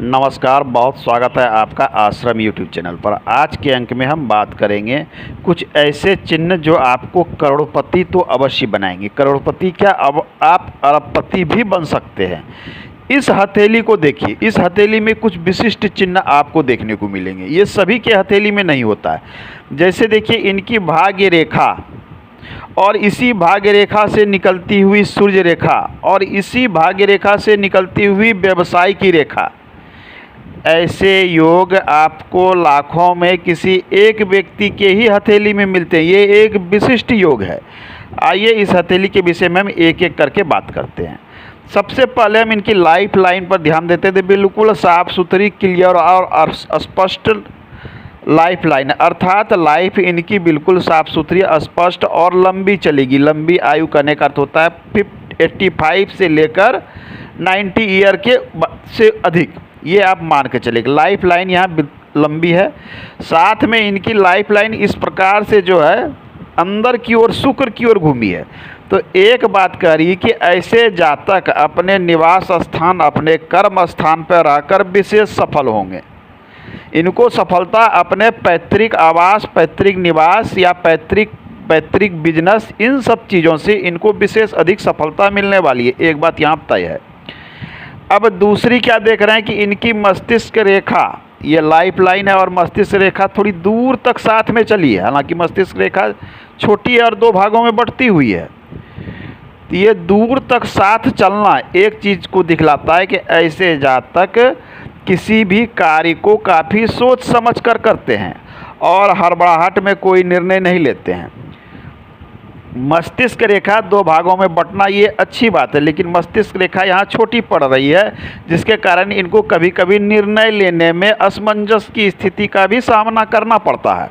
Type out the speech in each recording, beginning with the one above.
नमस्कार, बहुत स्वागत है आपका आश्रम यूट्यूब चैनल पर। आज के अंक में हम बात करेंगे कुछ ऐसे चिन्ह जो आपको करोड़पति तो अवश्य बनाएंगे। करोड़पति क्या, अब आप अरबपति भी बन सकते हैं। इस हथेली को देखिए, इस हथेली में कुछ विशिष्ट चिन्ह आपको देखने को मिलेंगे। ये सभी के हथेली में नहीं होता है। जैसे देखिए, इनकी भाग्य रेखा और इसी भाग्य रेखा से निकलती हुई सूर्य रेखा और इसी भाग्य रेखा से निकलती हुई व्यवसाय की रेखा, ऐसे योग आपको लाखों में किसी एक व्यक्ति के ही हथेली में मिलते हैं। ये एक विशिष्ट योग है। आइए इस हथेली के विषय में हम एक एक करके बात करते हैं। सबसे पहले हम इनकी लाइफ लाइन पर ध्यान देते थे। बिल्कुल साफ सुथरी, क्लियर और स्पष्ट लाइफ लाइन, अर्थात लाइफ इनकी बिल्कुल साफ सुथरी, स्पष्ट और लंबी चलेगी। लंबी आयु करने का अर्थ होता है 85 से लेकर 90 ईयर के से अधिक, ये आप मान के चलेंगे। लाइफ लाइन यहाँ लंबी है। साथ में इनकी लाइफ लाइन इस प्रकार से जो है अंदर की ओर, शुक्र की ओर घूमी है। तो एक बात कह रही कि ऐसे जातक अपने निवास स्थान, अपने कर्म स्थान पर रहकर विशेष सफल होंगे। इनको सफलता अपने पैतृक आवास, पैतृक निवास या पैतृक बिजनेस, इन सब चीज़ों से इनको विशेष अधिक सफलता मिलने वाली है। एक बात यहाँ तय है। अब दूसरी क्या देख रहे हैं कि इनकी मस्तिष्क रेखा, ये लाइफ लाइन है और मस्तिष्क रेखा थोड़ी दूर तक साथ में चली है। हालांकि मस्तिष्क रेखा छोटी है और दो भागों में बंटती हुई है। तो ये दूर तक साथ चलना एक चीज़ को दिखलाता है कि ऐसे जातक किसी भी कार्य को काफ़ी सोच समझ कर करते हैं और हड़बड़ाहट में कोई निर्णय नहीं लेते हैं। मस्तिष्क रेखा दो भागों में बंटना ये अच्छी बात है, लेकिन मस्तिष्क रेखा यहाँ छोटी पड़ रही है, जिसके कारण इनको कभी कभी निर्णय लेने में असमंजस की स्थिति का भी सामना करना पड़ता है।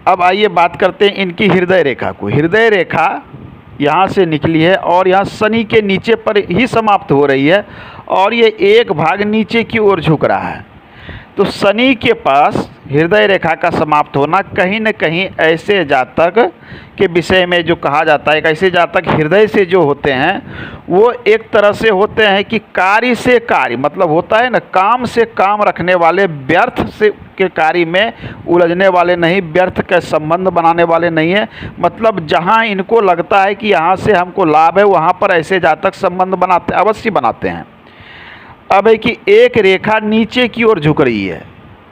अब आइए बात करते हैं इनकी हृदय रेखा को। हृदय रेखा यहाँ से निकली है और यहाँ शनि के नीचे पर ही समाप्त हो रही है और ये एक भाग नीचे की ओर झुक रहा है। तो शनि के पास हृदय रेखा का समाप्त होना कहीं न कहीं ऐसे जातक के विषय में जो कहा जाता है, ऐसे जातक हृदय से जो होते हैं वो एक तरह से होते हैं कि कार्य से कार्य, मतलब होता है ना, काम से काम रखने वाले, व्यर्थ से के कार्य में उलझने वाले नहीं, व्यर्थ के संबंध बनाने वाले नहीं है। मतलब जहाँ इनको लगता है कि यहाँ से हमको लाभ है, वहाँ पर ऐसे जातक संबंध बनाते, अवश्य बनाते हैं। अब है कि एक रेखा नीचे की ओर झुक रही है,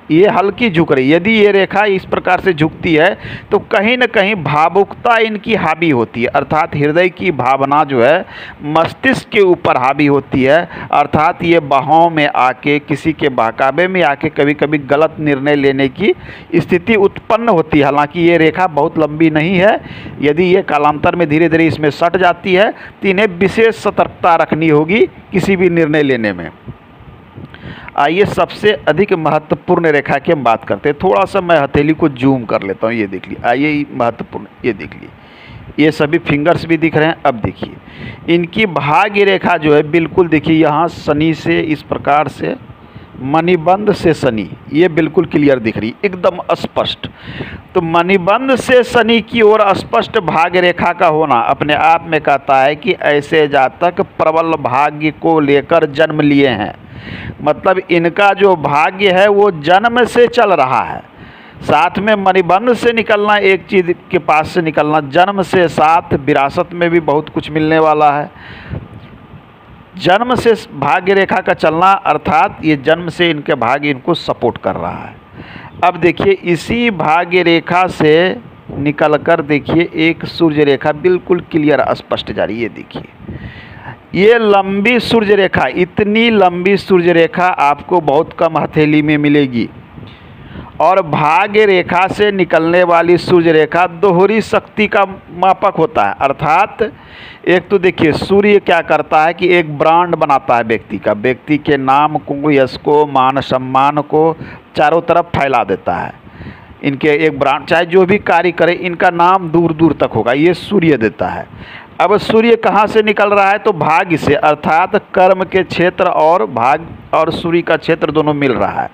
ये हल्की झुक रही है। यदि ये रेखा इस प्रकार से झुकती है तो कहीं न कहीं भावुकता इनकी हावी होती है, अर्थात हृदय की भावना जो है मस्तिष्क के ऊपर हावी होती है। अर्थात ये बाहों में आके, किसी के बहकावे में आके कभी कभी गलत निर्णय लेने की स्थिति उत्पन्न होती है। हालांकि ये रेखा बहुत लंबी नहीं है। यदि ये कालांतर में धीरे धीरे इसमें सट जाती है तो इन्हें विशेष सतर्कता रखनी होगी किसी भी निर्णय लेने में। आइए सबसे अधिक महत्वपूर्ण रेखा की हम बात करते हैं। थोड़ा सा मैं हथेली को जूम कर लेता हूँ, ये देख लीजिए। आइए महत्वपूर्ण, ये देख लीजिए, ये सभी फिंगर्स भी दिख रहे हैं। अब देखिए इनकी भाग्य रेखा जो है, बिल्कुल देखिए यहाँ शनि से इस प्रकार से, मणिबंध से शनि, ये बिल्कुल क्लियर दिख रही, एकदम स्पष्ट। तो मणिबंध से शनि की ओर स्पष्ट भाग्य रेखा का होना अपने आप में कहता है कि ऐसे जातक प्रबल भाग्य को लेकर जन्म लिए हैं। मतलब इनका जो भाग्य है वो जन्म से चल रहा है। साथ में मणिबंध से निकलना, एक चीज़ के पास से निकलना, जन्म से साथ विरासत में भी बहुत कुछ मिलने वाला है। जन्म से भाग्य रेखा का चलना, अर्थात ये जन्म से इनके भाग्य इनको सपोर्ट कर रहा है। अब देखिए इसी भाग्य रेखा से निकलकर देखिए एक सूर्य रेखा बिल्कुल क्लियर स्पष्ट जा रही है। ये देखिए ये लंबी सूर्य रेखा, इतनी लंबी सूर्य रेखा आपको बहुत कम हथेली में मिलेगी। और भाग्य रेखा से निकलने वाली सूर्य रेखा दोहरी शक्ति का मापक होता है। अर्थात एक तो देखिए सूर्य क्या करता है कि एक ब्रांड बनाता है व्यक्ति का, व्यक्ति के नाम को, यश को, मान सम्मान को चारों तरफ फैला देता है। इनके एक ब्रांड, चाहे जो भी कार्य करे इनका नाम दूर दूर तक होगा, ये सूर्य देता है। अब सूर्य कहाँ से निकल रहा है तो भाग्य से, अर्थात कर्म के क्षेत्र और भाग्य और सूर्य का क्षेत्र दोनों मिल रहा है।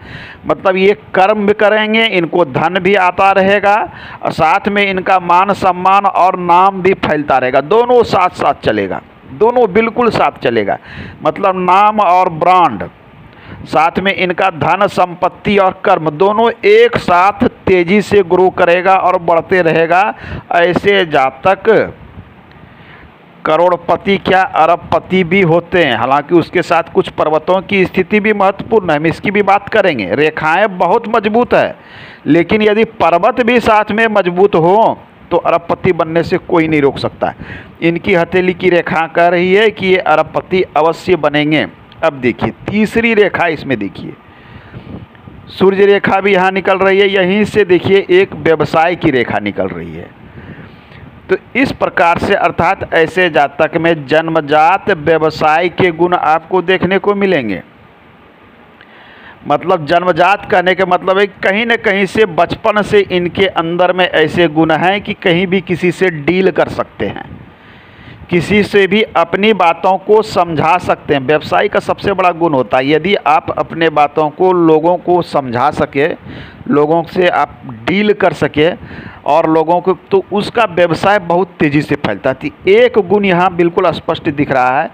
मतलब ये कर्म भी करेंगे, इनको धन भी आता रहेगा और साथ में इनका मान सम्मान और नाम भी फैलता रहेगा। दोनों साथ साथ चलेगा, दोनों बिल्कुल साथ चलेगा। मतलब नाम और ब्रांड साथ में इनका धन, संपत्ति और कर्म दोनों एक साथ तेजी से ग्रो करेगा और बढ़ते रहेगा। ऐसे जातक करोड़पति क्या अरबपति भी होते हैं। हालांकि उसके साथ कुछ पर्वतों की स्थिति भी महत्वपूर्ण है, हम इसकी भी बात करेंगे। रेखाएं बहुत मजबूत है, लेकिन यदि पर्वत भी साथ में मजबूत हो तो अरबपति बनने से कोई नहीं रोक सकता। इनकी हथेली की रेखा कह रही है कि ये अरबपति अवश्य बनेंगे। अब देखिए तीसरी रेखा, इसमें देखिए सूर्य रेखा भी यहाँ निकल रही है, यहीं से देखिए एक व्यवसाय की रेखा निकल रही है। तो इस प्रकार से अर्थात ऐसे जातक में जन्मजात व्यवसाय के गुण आपको देखने को मिलेंगे। मतलब जन्मजात कहने के मतलब है कहीं न कहीं से बचपन से इनके अंदर में ऐसे गुण हैं कि कहीं भी किसी से डील कर सकते हैं, किसी से भी अपनी बातों को समझा सकते हैं। व्यवसाय का सबसे बड़ा गुण होता है यदि आप अपने बातों को लोगों को समझा सके, लोगों से आप डील कर सके और लोगों को, तो उसका व्यवसाय बहुत तेज़ी से फैलता है। एक गुण यहाँ बिल्कुल स्पष्ट दिख रहा है,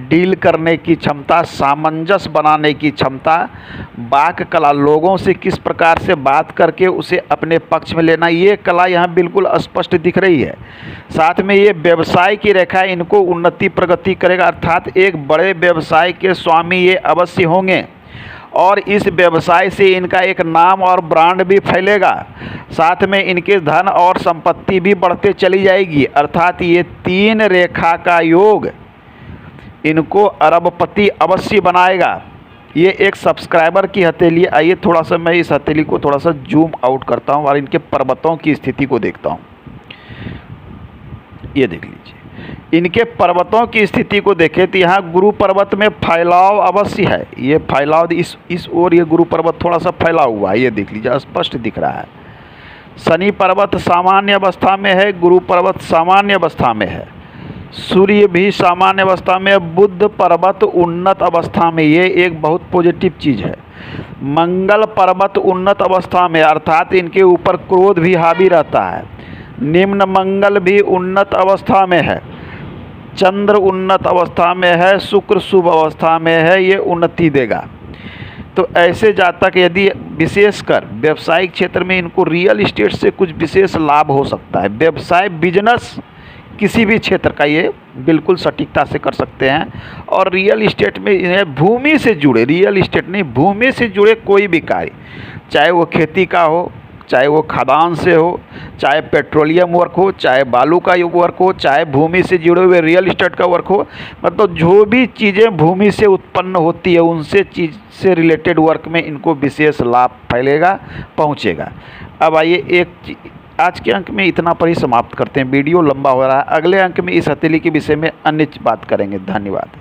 डील करने की क्षमता, सामंजस्य बनाने की क्षमता, वाक कला, लोगों से किस प्रकार से बात करके उसे अपने पक्ष में लेना, ये कला यहाँ बिल्कुल स्पष्ट दिख रही है। साथ में ये व्यवसाय की रेखा इनको उन्नति प्रगति करेगा, अर्थात एक बड़े व्यवसाय के स्वामी ये अवश्य होंगे और इस व्यवसाय से इनका एक नाम और ब्रांड भी फैलेगा। साथ में इनके धन और संपत्ति भी बढ़ते चली जाएगी, अर्थात ये तीन रेखा का योग इनको अरबपति अवश्य बनाएगा। ये एक सब्सक्राइबर की हथेली। आइए थोड़ा सा मैं इस हथेली को थोड़ा सा जूम आउट करता हूँ और इनके पर्वतों की स्थिति को देखता हूँ। ये देख लीजिए, इनके पर्वतों की स्थिति को देखें तो यहाँ गुरु पर्वत में फैलाव अवश्य है। ये फैलाव इस ओर ये गुरु पर्वत थोड़ा सा फैला हुआ है, ये देख लीजिए स्पष्ट दिख रहा है। शनि पर्वत सामान्य अवस्था में है, गुरु पर्वत सामान्य अवस्था में है, सूर्य भी सामान्य अवस्था में, बुध पर्वत उन्नत अवस्था में, ये एक बहुत पॉजिटिव चीज़ है। मंगल पर्वत उन्नत अवस्था में, अर्थात इनके ऊपर क्रोध भी हावी रहता है। निम्न मंगल भी उन्नत अवस्था में है, चंद्र उन्नत अवस्था में है, शुक्र शुभ अवस्था में है, ये उन्नति देगा। तो ऐसे जातक यदि विशेषकर व्यवसायिक क्षेत्र में इनको रियल इस्टेट से कुछ विशेष लाभ हो सकता है। व्यवसाय बिजनेस किसी भी क्षेत्र का ये बिल्कुल सटीकता से कर सकते हैं। और रियल इस्टेट में इन्हें भूमि से जुड़े, रियल इस्टेट नहीं भूमि से जुड़े कोई भी कार्य, चाहे वो खेती का हो, चाहे वो खदान से हो, चाहे पेट्रोलियम वर्क हो, चाहे बालू का वर्क हो, चाहे भूमि से जुड़े हुए रियल इस्टेट का वर्क हो, मतलब जो भी चीज़ें भूमि से उत्पन्न होती है उनसे चीज़ से रिलेटेड वर्क में इनको विशेष लाभ फैलेगा, पहुंचेगा। अब आइए आज के अंक में इतना पर ही समाप्त करते हैं, वीडियो लंबा हो रहा है। अगले अंक में इस हथेली के विषय में अन्य बात करेंगे। धन्यवाद।